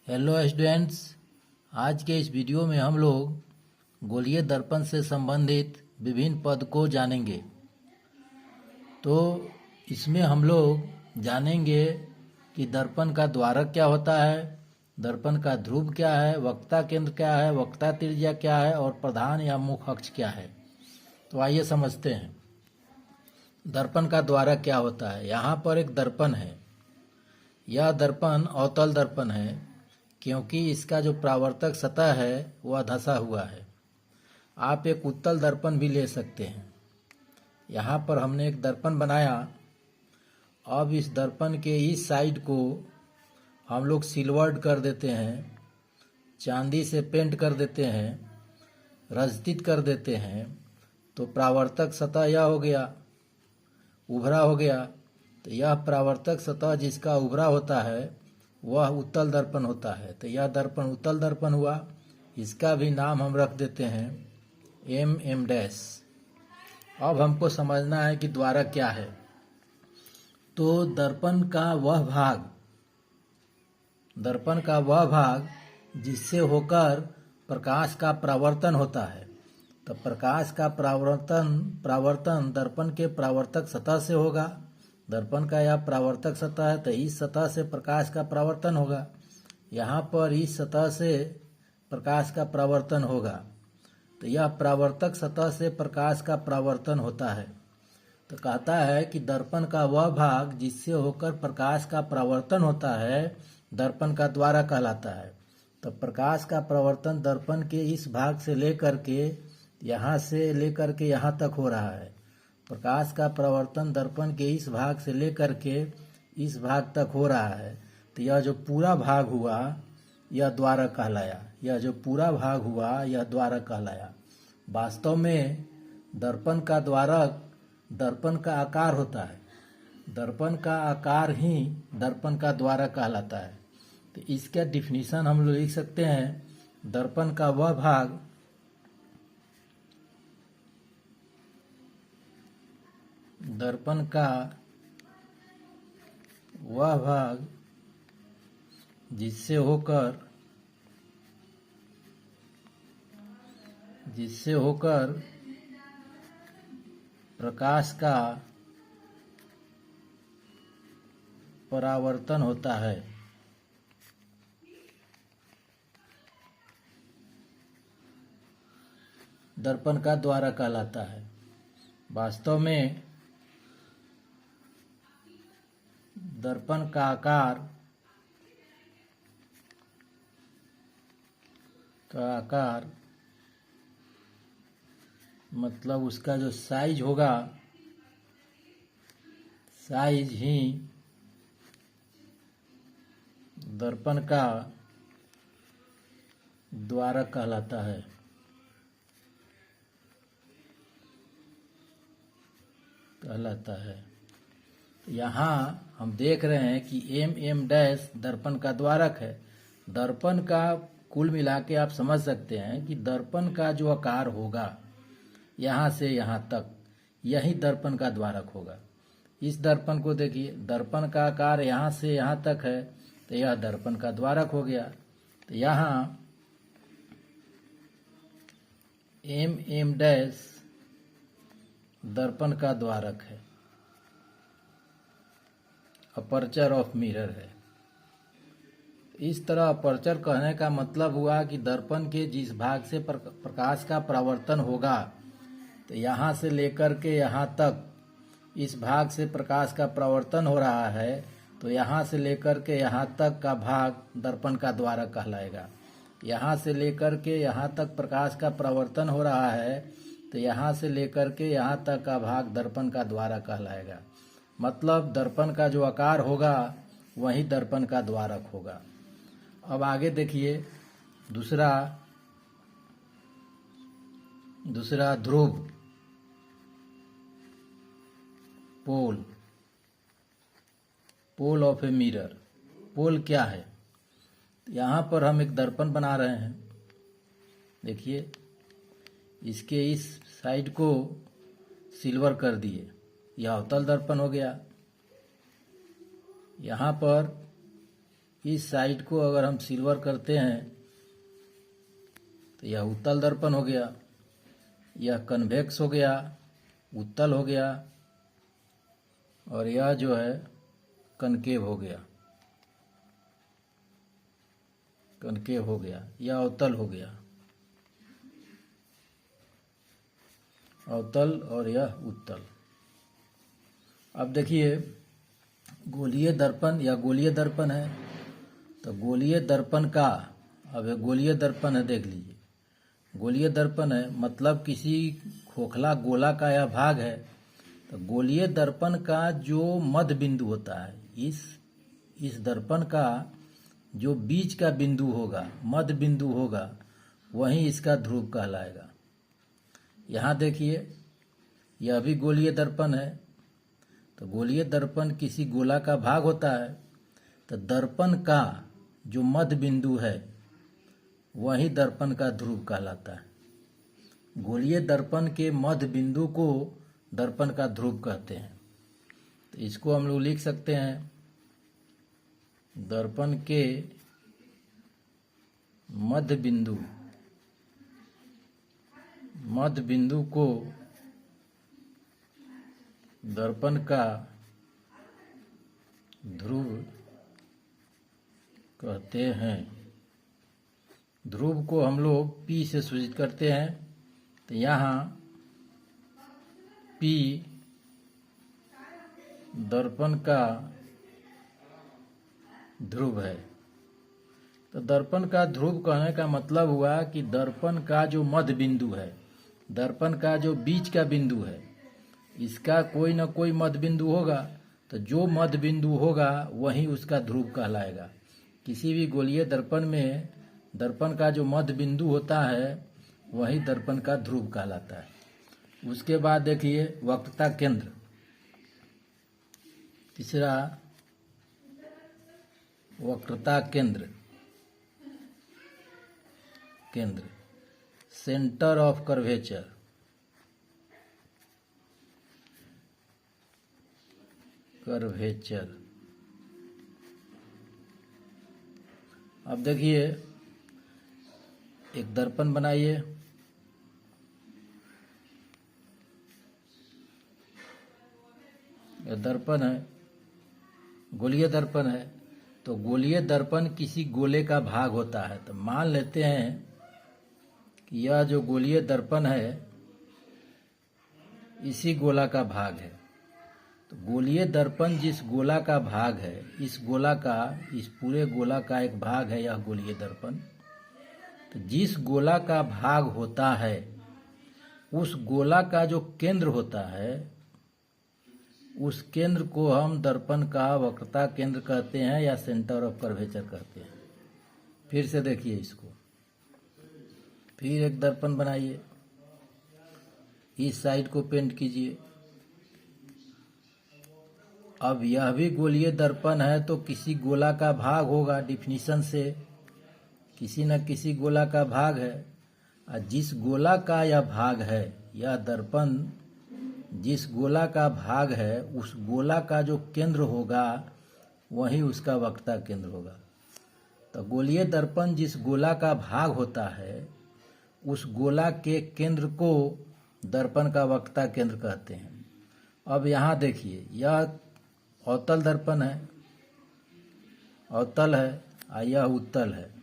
Hello students. आज के इस वीडियो में हम लोग गोलीय दर्पण से संबंधित विभिन्न पद को जानेंगे। तो इसमें हम लोग जानेंगे कि दर्पण का द्वारक क्या होता है, दर्पण का ध्रुव क्या है, वक्रता केंद्र क्या है, वक्रता त्रिज्या क्या है और प्रधान या मुख अक्ष क्या है। तो आइए समझते हैं दर्पण का द्वारक क्या होता है। यहाँ पर एक दर्पण है। यह दर्पण अवतल दर्पण है क्योंकि इसका जो परावर्तक सतह है वह धंसा हुआ है। आप एक उत्तल दर्पण भी ले सकते हैं। यहाँ पर हमने एक दर्पण बनाया। अब इस दर्पण के इस साइड को हम लोग सिल्वर्ड कर देते हैं, चांदी से पेंट कर देते हैं, रजतित कर देते हैं। तो परावर्तक सतह यह हो गया, उभरा हो गया। तो यह परावर्तक सतह जिसका उभरा होता है वह उत्तल दर्पण होता है। तो यह दर्पण उत्तल दर्पण हुआ। इसका भी नाम हम रख देते हैं एम डैश। अब हमको समझना है कि द्वारक क्या है। तो दर्पण का वह भाग जिससे होकर प्रकाश का परावर्तन होता है। तो प्रकाश का परावर्तन दर्पण के परावर्तक सतह से होगा। दर्पण का यह परावर्तक सतह है तो इस सतह से प्रकाश का परावर्तन होगा। यहाँ पर इस सतह से प्रकाश का परावर्तन होगा। तो यह परावर्तक सतह से प्रकाश का परावर्तन होता है। तो कहता है कि दर्पण का वह भाग जिससे होकर प्रकाश का परावर्तन होता है दर्पण का द्वारक कहलाता है। तो प्रकाश का परावर्तन दर्पण के इस भाग से लेकर के यहाँ तक हो रहा है। प्रकाश का परावर्तन दर्पण के इस भाग से लेकर के इस भाग तक हो रहा है। तो यह जो पूरा भाग हुआ यह द्वारक कहलाया। यह जो पूरा भाग हुआ यह द्वारक कहलाया। वास्तव में दर्पण का द्वारक दर्पण का आकार होता है। दर्पण का आकार ही दर्पण का द्वारक कहलाता है। तो इसका डिफिनीशन हम लोग लिख सकते हैं। दर्पण का वह भाग जिससे होकर प्रकाश का परावर्तन होता है दर्पण का द्वारक कहलाता है। वास्तव में दर्पण का आकार मतलब उसका जो साइज होगा, साइज ही दर्पण का द्वारक कहलाता है। यहाँ हम देख रहे हैं कि एम डैश दर्पण का द्वारक है। दर्पण का कुल मिला के आप समझ सकते हैं कि दर्पण का जो आकार होगा यहाँ से यहाँ तक यही दर्पण का द्वारक होगा। इस दर्पण को देखिए, दर्पण का आकार यहाँ से यहाँ तक है तो यह दर्पण का द्वारक हो गया। तो यहाँ एम डैश दर्पण का द्वारक है, अपर्चर ऑफ मिरर है। इस तरह अपर्चर कहने का मतलब हुआ कि दर्पण के जिस भाग से प्रकाश का परावर्तन होगा तो यहाँ से लेकर के यहाँ तक इस भाग से प्रकाश का परावर्तन हो रहा है तो यहाँ से लेकर के यहाँ तक का भाग दर्पण का द्वारक कहलाएगा। यहाँ से लेकर के यहाँ तक प्रकाश का परावर्तन हो रहा है तो यहाँ से लेकर के यहाँ तक का भाग दर्पण का द्वारक कहलाएगा। मतलब दर्पण का जो आकार होगा वही दर्पण का द्वारक होगा। अब आगे देखिए दूसरा ध्रुव, पोल ऑफ ए मिरर। पोल क्या है? यहाँ पर हम एक दर्पण बना रहे हैं। देखिए, इसके इस साइड को सिल्वर कर दिए, यह अवतल दर्पण हो गया। यहाँ पर इस साइड को अगर हम सिल्वर करते हैं तो यह उत्तल दर्पण हो गया, यह कन्वेक्स हो गया, उत्तल हो गया, और यह जो है कनकेव हो गया, कनकेव हो गया, यह अवतल हो गया, अवतल, और यह उत्तल। अब देखिए गोलीय दर्पण या गोलीय दर्पण है, तो गोलीय दर्पण का, अब ये गोलीय दर्पण है, देख लीजिए गोलीय दर्पण है मतलब किसी खोखला गोला का यह भाग है। तो गोलीय दर्पण का जो मध्य बिंदु होता है, इस दर्पण का जो बीच का बिंदु होगा, मध्य बिंदु होगा, वही इसका ध्रुव कहलाएगा। यहाँ देखिए यह भी गोलीय दर्पण है। तो गोलीय दर्पण किसी गोला का भाग होता है, तो दर्पण का जो मध्य बिंदु है वही दर्पण का ध्रुव कहलाता है। गोलीय दर्पण के मध्य बिंदु को दर्पण का ध्रुव कहते हैं। तो इसको हम लोग लिख सकते हैं, दर्पण के मध्य बिंदु को दर्पण का ध्रुव कहते हैं। ध्रुव को हम लोग P से सूचित करते हैं। तो यहाँ P दर्पण का ध्रुव है। तो दर्पण का ध्रुव कहने का मतलब हुआ कि दर्पण का जो मध्य बिंदु है, दर्पण का जो बीच का बिंदु है, इसका कोई न कोई मध्य बिंदु होगा। तो जो मध्य बिंदु होगा वही उसका ध्रुव कहलाएगा। किसी भी गोलीय दर्पण में दर्पण का जो मध्य बिंदु होता है वही दर्पण का ध्रुव कहलाता है। उसके बाद देखिए वक्रता केंद्र, तीसरा वक्रता केंद्र, सेंटर ऑफ कर्वेचर। अब देखिए एक दर्पण बनाइए, यह दर्पण है, गोलीय दर्पण है। तो गोलीय दर्पण किसी गोले का भाग होता है। तो मान लेते हैं कि यह जो गोलीय दर्पण है इसी गोला का भाग है। तो गोलीय दर्पण जिस गोला का भाग है, इस गोला का, इस पूरे गोला का एक भाग है यह गोलीय दर्पण। तो जिस गोला का भाग होता है उस गोला का जो केंद्र होता है, उस केंद्र को हम दर्पण का वक्रता केंद्र कहते हैं या सेंटर ऑफ कर्वेचर कहते हैं। फिर से देखिए इसको, फिर एक दर्पण बनाइए, इस साइड को पेंट कीजिए। अब यह भी गोलीय दर्पण है तो किसी गोला का भाग होगा, डिफिनीशन से किसी न किसी गोला का भाग है। और जिस गोला का यह भाग है, यह दर्पण जिस गोला का भाग है उस गोला का जो केंद्र होगा वही उसका वक्रता केंद्र होगा। तो गोलीय दर्पण जिस गोला का भाग होता है उस गोला के केंद्र को दर्पण का वक्रता केंद्र कहते हैं। अब यहाँ देखिए यह अवतल दर्पण है, अवतल है, और यह उत्तल है।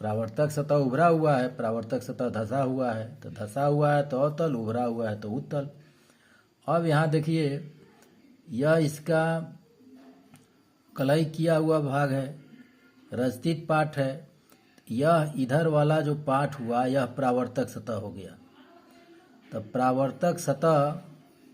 परावर्तक सतह उभरा हुआ है, परावर्तक सतह धंसा हुआ है। तो धंसा हुआ है तो अवतल, उभरा हुआ है तो उत्तल। अब यहाँ देखिए यह इसका कलई किया हुआ भाग है, रचित पार्ट है। यह इधर वाला जो पार्ट हुआ यह परावर्तक सतह हो गया। तो परावर्तक सतह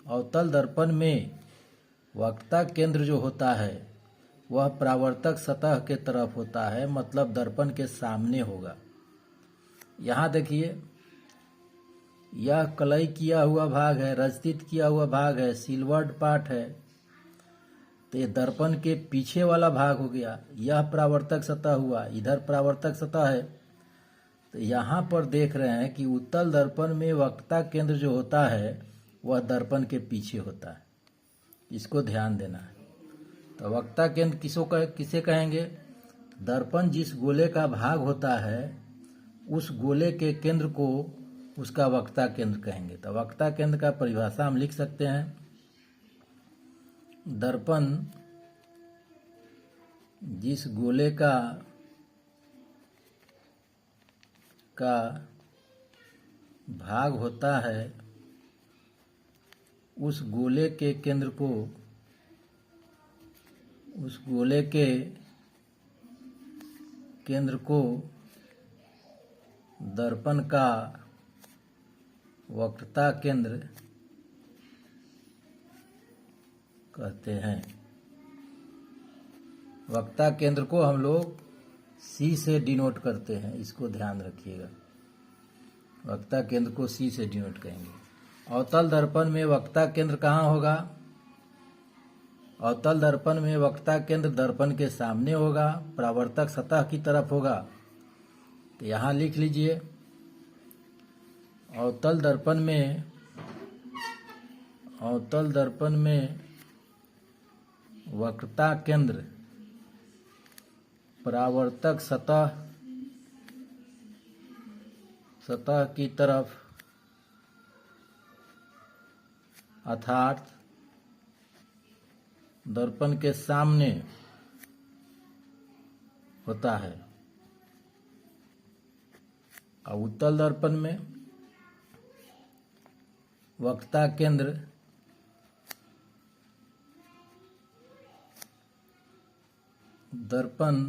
अवतल दर्पण में वक्रता केंद्र जो होता है वह परावर्तक सतह के तरफ होता है, मतलब दर्पण के सामने होगा। यहाँ देखिए यह कलई किया हुआ भाग है, रचित किया हुआ भाग है, सिल्वर्ड पार्ट है। तो ये दर्पण के पीछे वाला भाग हो गया, यह परावर्तक सतह हुआ, इधर परावर्तक सतह है। तो यहाँ पर देख रहे हैं कि उत्तल दर्पण में वक्रता केंद्र जो होता है वह दर्पण के पीछे होता है, इसको ध्यान देना है। तो वक्ता केंद्र किसे कहेंगे? दर्पण जिस गोले का भाग होता है उस गोले के केंद्र को उसका वक्ता केंद्र कहेंगे। तो वक्ता केंद्र का परिभाषा हम लिख सकते हैं, दर्पण जिस गोले का भाग होता है उस गोले के केंद्र को दर्पण का वक्रता केंद्र कहते हैं। वक्ता केंद्र को हम लोग C से डिनोट करते हैं, इसको ध्यान रखिएगा। वक्ता केंद्र को C से डिनोट करेंगे। अवतल दर्पण में वक्ता केंद्र कहाँ होगा? अवतल दर्पण में वक्ता केंद्र दर्पण के सामने होगा, परावर्तक सतह की तरफ होगा। तो यहाँ लिख लीजिए, अवतल दर्पण में वक्रता केंद्र परावर्तक सतह की तरफ अर्थात दर्पण के सामने होता है। और उत्तल दर्पण में वक्ता केंद्र दर्पण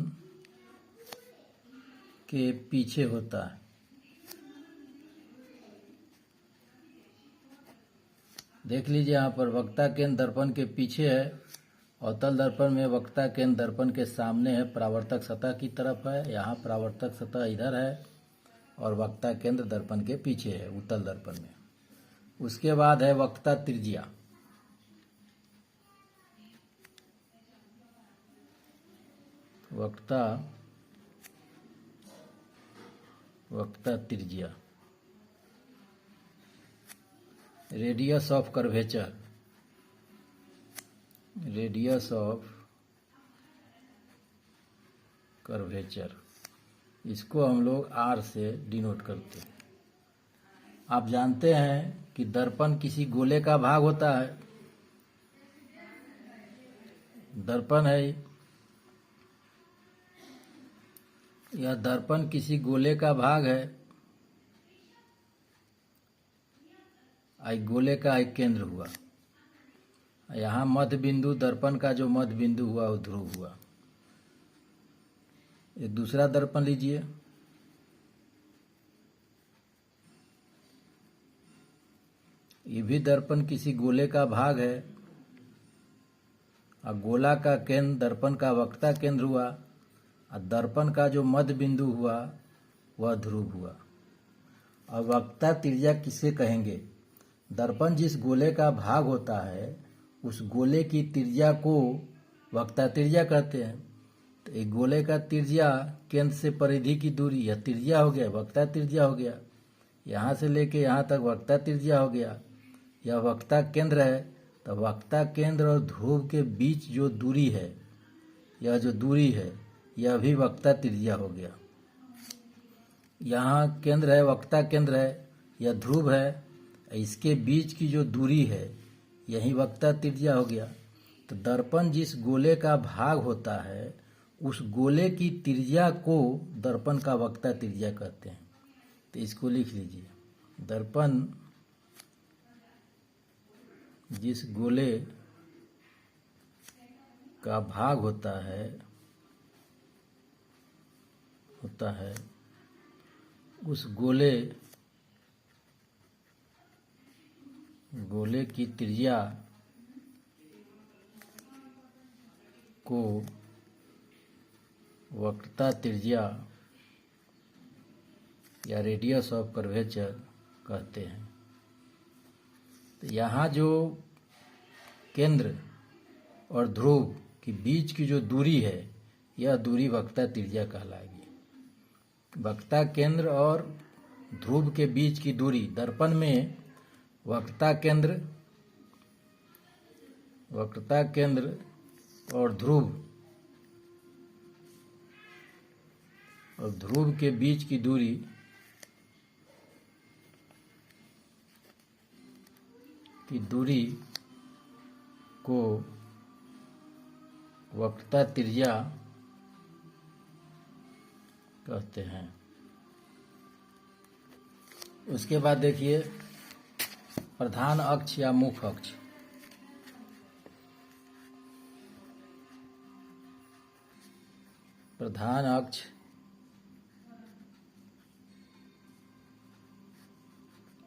के पीछे होता है। देख लीजिए यहाँ पर वक्ता केंद्र दर्पण के पीछे है, अवतल दर्पण में वक्ता केंद्र दर्पण के सामने है, परावर्तक सतह की तरफ है। यहाँ परावर्तक सतह इधर है और वक्ता केंद्र दर्पण के पीछे है उत्तल दर्पण में। उसके बाद है वक्ता त्रिज्या। वक्ता त्रिज्या, रेडियस ऑफ कर्वेचर, इसको हम लोग R से डिनोट करते हैं। आप जानते हैं कि दर्पण किसी गोले का भाग होता है। दर्पण है, यह दर्पण किसी गोले का भाग है। गोले का एक केंद्र हुआ, यहाँ मध्य बिंदु, दर्पण का जो मध्य बिंदु हुआ वो ध्रुव हुआ। एक दूसरा दर्पण लीजिए, ये भी दर्पण किसी गोले का भाग है और गोला का केंद्र दर्पण का वक्ता केंद्र हुआ और दर्पण का जो मध्य बिंदु हुआ वह ध्रुव हुआ। और वक्ता त्रिज्या किसे कहेंगे? दर्पण जिस गोले का भाग होता है उस गोले की त्रिज्या को वक्ता त्रिज्या कहते हैं। तो एक गोले का त्रिज्या केंद्र से परिधि की दूरी, यह त्रिज्या हो गया, वक्ता त्रिज्या हो गया। यहाँ से लेके यहाँ तक वक्ता त्रिज्या हो गया, यह वक्ता केंद्र है। तो वक्ता केंद्र और ध्रुव के बीच जो दूरी है, यह जो दूरी है यह भी वक्ता त्रिज्या हो गया। यहाँ केंद्र है, वक्ता केंद्र है, यह ध्रुव है, इसके बीच की जो दूरी है यही वक्ता त्रिज्या हो गया। तो दर्पण जिस गोले का भाग होता है उस गोले की त्रिज्या को दर्पण का वक्ता त्रिज्या कहते हैं। तो इसको लिख लीजिए, दर्पण जिस गोले का भाग होता है उस गोले की त्रिज्या को वक्रता त्रिज्या या रेडियस ऑफ कर्वेचर कहते हैं। तो यहाँ जो केंद्र और ध्रुव के बीच की जो दूरी है यह दूरी वक्ता त्रिज्या कहलाएगी। वक्ता केंद्र और ध्रुव के बीच की दूरी, दर्पण में वक्ता केंद्र और ध्रुव के बीच की दूरी को वक्रता त्रिज्या कहते हैं। उसके बाद देखिए प्रधान अक्ष या मुख्य अक्ष। प्रधान अक्ष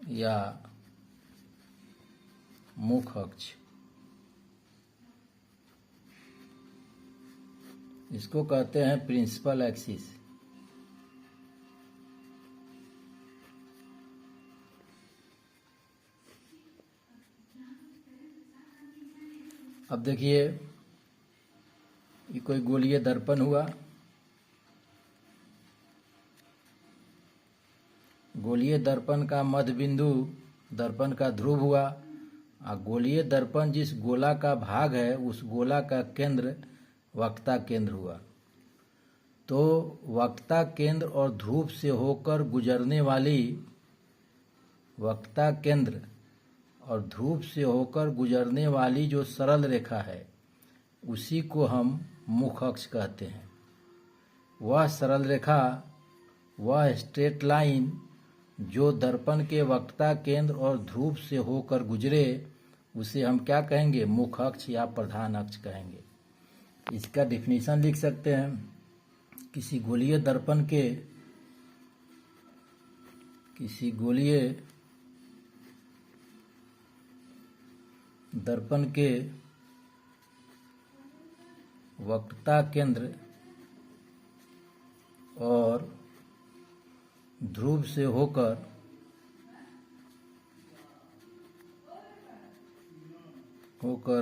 या मुख्य अक्ष, इसको कहते हैं प्रिंसिपल एक्सिस। अब देखिए ये कोई गोलीय दर्पण हुआ। गोलीय दर्पण का मध्य बिंदु दर्पण का ध्रुव हुआ और गोलीय दर्पण जिस गोला का भाग है उस गोला का केंद्र वक्रता केंद्र हुआ। तो वक्रता केंद्र और ध्रुव से होकर गुजरने वाली वक्रता केंद्र और ध्रुव से होकर गुजरने वाली जो सरल रेखा है उसी को हम मुख्य अक्ष कहते हैं। वह सरल रेखा, वह स्ट्रेट लाइन जो दर्पण के वक्रता केंद्र और ध्रुव से होकर गुजरे उसे हम क्या कहेंगे? मुख्य अक्ष या प्रधान अक्ष कहेंगे। इसका डिफिनीशन लिख सकते हैं। किसी गोलीय दर्पण के वक्रता केंद्र और ध्रुव से होकर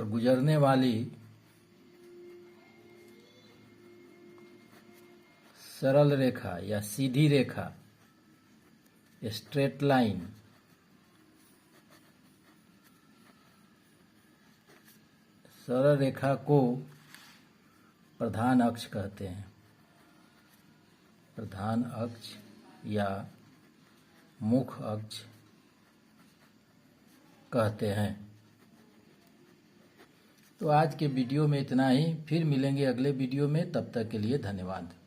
गुजरने वाली सरल रेखा या सीधी रेखा, स्ट्रेट लाइन, सरल रेखा को प्रधान अक्ष कहते हैं। प्रधान अक्ष या मुख्य अक्ष कहते हैं। तो आज के वीडियो में इतना ही। फिर मिलेंगे अगले वीडियो में। तब तक के लिए धन्यवाद।